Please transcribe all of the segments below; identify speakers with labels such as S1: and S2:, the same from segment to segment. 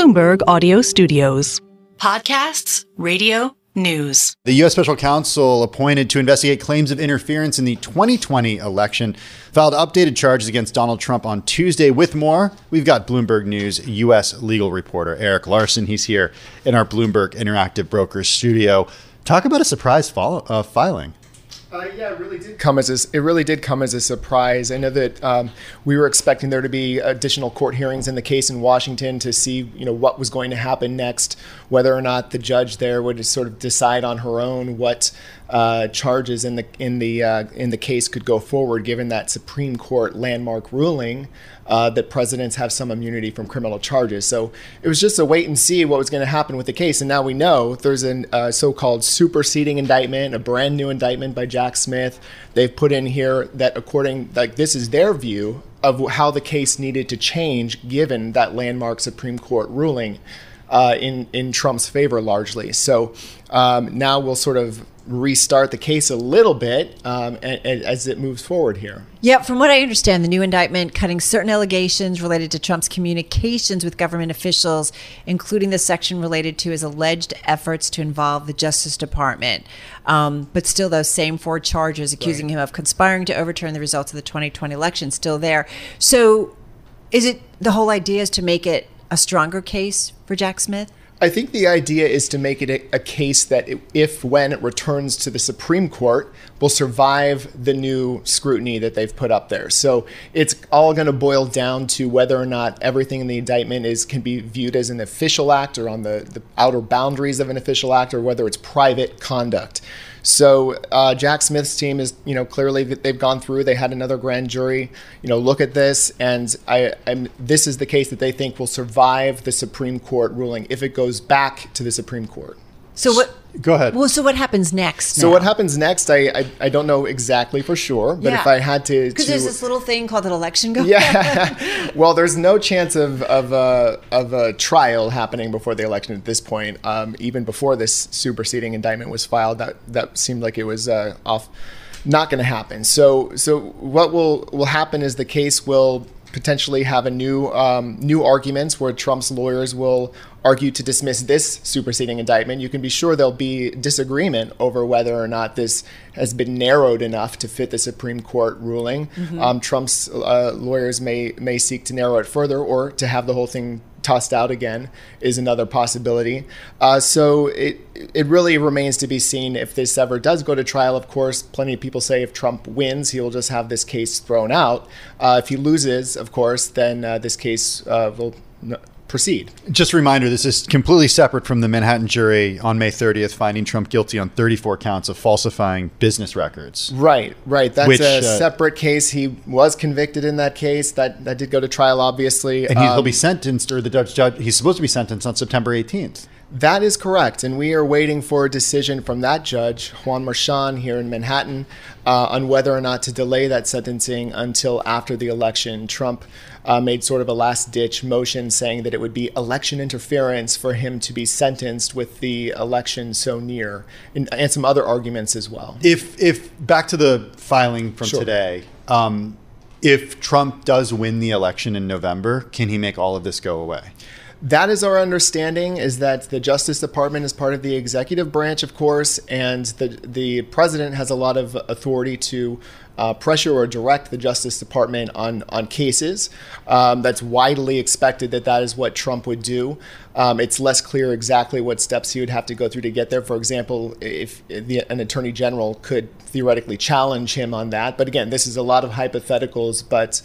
S1: Bloomberg Audio Studios.
S2: Podcasts, radio, news.
S3: The U.S. Special Counsel appointed to investigate claims of interference in the 2020 election filed updated charges against Donald Trump on Tuesday. With more, we've got Bloomberg News U.S. legal reporter Erik Larson. He's here in our Bloomberg Interactive Brokers studio. Talk about a surprise filing.
S4: Yeah, it really did come as a surprise. I know that we were expecting there to be additional court hearings in the case in Washington to see, what was going to happen next, whether or not the judge there would sort of decide on her own what charges in the case could go forward, given that Supreme Court landmark ruling that presidents have some immunity from criminal charges. So it was just a wait and see what was going to happen with the case. And now we know there's a so-called superseding indictment, a brand new indictment by Jack Smith. They've put in here that this is their view of how the case needed to change given that landmark Supreme Court ruling in Trump's favor largely. So now we'll sort of restart the case a little bit as it moves forward here.
S5: Yeah, from what I understand, the new indictment cutting certain allegations related to Trump's communications with government officials, including the section related to his alleged efforts to involve the Justice Department. But still, those same four charges accusing him of conspiring to overturn the results of the 2020 election still there. So is it the whole idea is to make it a stronger case for Jack Smith?
S4: I think the idea is to make it a case that when it returns to the Supreme Court, will survive the new scrutiny that they've put up there. So it's all going to boil down to whether or not everything in the indictment can be viewed as an official act or on the outer boundaries of an official act, or whether it's private conduct. So Jack Smith's team is, clearly they've gone through. They had another grand jury, look at this, and this is the case that they think will survive the Supreme Court ruling if it goes back to the Supreme Court.
S5: So what?
S3: Go ahead.
S5: Well, so what happens next?
S4: So what happens next? I don't know exactly for sure, but if I had to,
S5: because there's this little thing called an election going.
S4: Yeah. Well, there's no chance of a trial happening before the election at this point. Even before this superseding indictment was filed, that seemed like it was not going to happen. So what will happen is the case will potentially have a new arguments where Trump's lawyers will argue to dismiss this superseding indictment. You can be sure there'll be disagreement over whether or not this has been narrowed enough to fit the Supreme Court ruling. Mm-hmm. Trump's lawyers may seek to narrow it further, or to have the whole thing tossed out again is another possibility. So it really remains to be seen if this ever does go to trial. Of course, plenty of people say if Trump wins, he will just have this case thrown out. If he loses, of course, then this case will proceed.
S3: Just a reminder, this is completely separate from the Manhattan jury on May 30th finding Trump guilty on 34 counts of falsifying business records.
S4: Right. That's a separate case. He was convicted in that case. That did go to trial, obviously.
S3: And he'll be sentenced, or the judge, he's supposed to be sentenced on September 18th.
S4: That is correct. And we are waiting for a decision from that judge, Juan Merchan, here in Manhattan, on whether or not to delay that sentencing until after the election. Trump made sort of a last-ditch motion saying that it would be election interference for him to be sentenced with the election so near, and some other arguments as well.
S3: If back to the filing from today, if Trump does win the election in November, can he make all of this go away?
S4: That is our understanding, is that the Justice Department is part of the executive branch, of course, and the president has a lot of authority to pressure or direct the Justice Department on cases. That's widely expected that is what Trump would do. It's less clear exactly what steps he would have to go through to get there. For example, if an attorney general could theoretically challenge him on that. But again, this is a lot of hypotheticals, but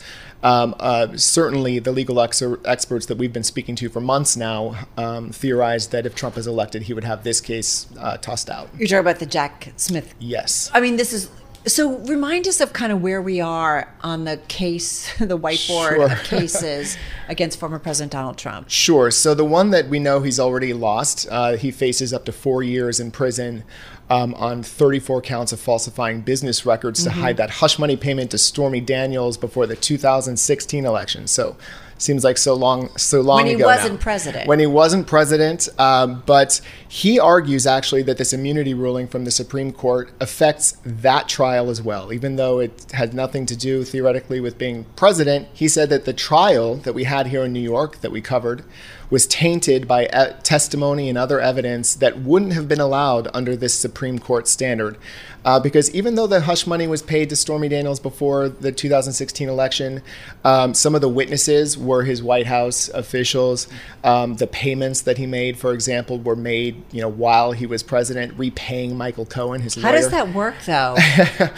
S4: certainly the legal experts that we've been speaking to for months now theorize that if Trump is elected, he would have this case tossed out.
S5: You're talking about the Jack Smith.
S4: Yes.
S5: I mean, this is... So remind us of kind of where we are on the case, the whiteboard of cases against former President Donald Trump.
S4: Sure. So the one that we know he's already lost, he faces up to 4 years in prison on 34 counts of falsifying business records to hide that hush money payment to Stormy Daniels before the 2016 election. So seems like so long ago
S5: when he wasn't
S4: now.
S5: president.
S4: When he wasn't president, but he argues actually that this immunity ruling from the Supreme Court affects that trial as well. Even though it had nothing to do theoretically with being president, he said that the trial that we had here in New York that we covered was tainted by testimony and other evidence that wouldn't have been allowed under this Supreme Court standard. Because even though the hush money was paid to Stormy Daniels before the 2016 election, some of the witnesses were his White House officials. The payments that he made, for example, were made, while he was president, repaying Michael Cohen, his lawyer.
S5: How does that work, though?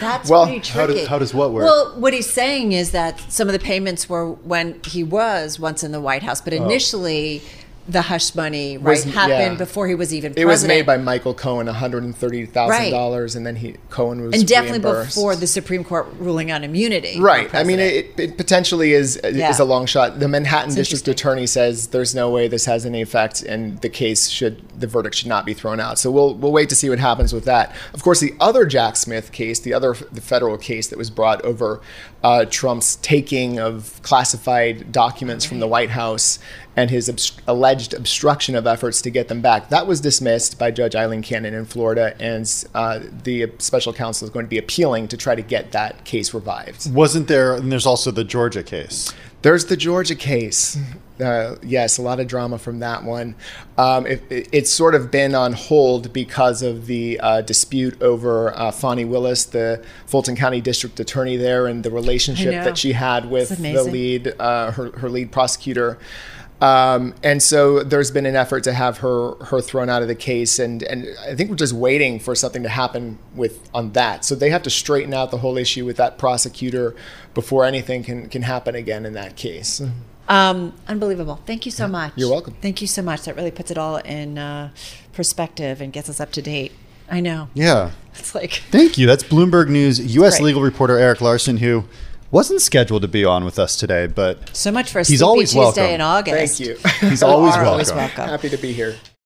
S5: That's
S4: Well,
S5: pretty tricky.
S3: How does what work?
S5: Well, what he's saying is that some of the payments were when he was once in the White House, but initially the hush money happened before he was even president.
S4: It was made by Michael Cohen, $130,000, and then Cohen was
S5: definitely
S4: reimbursed.
S5: before the Supreme Court ruling on immunity.
S4: Right. I mean, it potentially is a long shot. The Manhattan District Attorney says there's no way this has any effect, and the verdict should not be thrown out. So we'll wait to see what happens with that. Of course, the other Jack Smith case, the federal case that was brought over Trump's taking of classified documents from the White House and his alleged obstruction of efforts to get them back, that was dismissed by Judge Eileen Cannon in Florida, and the special counsel is going to be appealing to try to get that case revived.
S3: Wasn't there, and there's also the Georgia case.
S4: There's the Georgia case. Yes, a lot of drama from that one. It's sort of been on hold because of the dispute over Fani Willis, the Fulton County District Attorney there, and the relationship that she had with the lead, her lead prosecutor. And so there's been an effort to have her thrown out of the case, and I think we're just waiting for something to happen on that. So they have to straighten out the whole issue with that prosecutor before anything can happen again in that case.
S5: Unbelievable. Thank you so much.
S4: You're welcome.
S5: Thank you so much. That really puts it all in perspective and gets us up to date. I know.
S3: Yeah.
S5: It's like...
S3: Thank you. That's Bloomberg News U.S. legal reporter Erik Larson, who wasn't scheduled to be on with us today, but
S5: so much for a
S3: he's
S5: sleepy
S3: always
S5: Tuesday
S3: welcome.
S5: in August.
S4: Thank you.
S3: He's always welcome.
S5: Always welcome.
S4: Happy to be here.